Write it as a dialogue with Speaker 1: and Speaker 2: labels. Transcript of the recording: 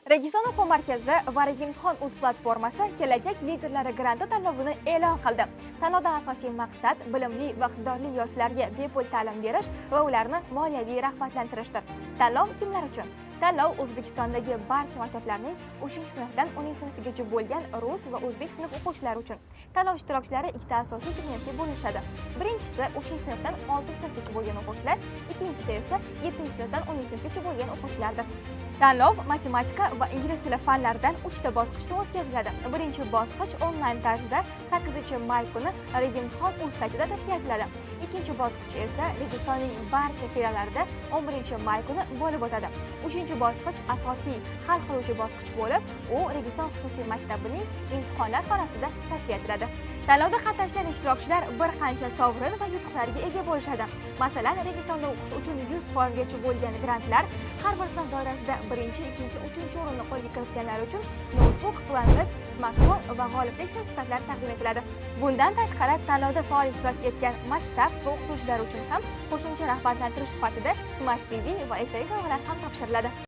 Speaker 1: Registon o'quv markazi va Imtihon.uz platformasi kelajak liderlari granti tanlovini e'lon qildi. Tanlovda asosiy maqsad bilimli va iqtidorli yoshlarga bepul ta'lim berish va ularni moliyaviy rag'batlantirishdir. Tanlov kimlar uchun? Tanlov O'zbekistondagi barcha maktablarning 3-sinfdan 10-sinfgacha bo'lgan rus va o'zbek sinf o'quvchilari uchun. Tanlov ishtirokchilari ikkita asosiy segmentga bo'linishadi. Birinchisi 3-sinfdan 6-sinfgacha bo'lgan o'quvchilar, ikkinchisi esa 7-sinfdan 10-sinfgacha bo'lgan o'quvchilardir. Tanlov matematika va ingliz tili fanlaridan 3 ta bosqichda o'tkaziladi. Birinchi bosqich onlayn tarzda 8-may kuni Imtihon.uz saytida tashkil etiladi. Ikkinchi bosqich esa Registonning barcha filiallarida 11-may kuni bo'lib o'tadi. Uchinchi bosqich asosiy hal qiluvchi bosqich bo'lib, u Registon xususiy maktabining imtihonlar xonasida tashkil etiladi. Tanlovda qatnashgan ishtirokchilar bir qancha sovrin va yutuqlarga ega bo'lishadi. Masalan, Registonda o'qish uchun 100% gacha bo'lgan grantlar, har bir sinf doirasida 1-3 o'rinni qo'lga kiritganlar uchun noutbuk, planshet, smartfon va g'oliblik sertifikatlari taqdim etiladi. Bundan tashqari, tanlovda faol ishtirok etgan maktab va o'qituvchilar uchun ham qo'shimcha rag'batlantirish sifatida Smart TV va esdalik sovg'alar ham topshiriladi.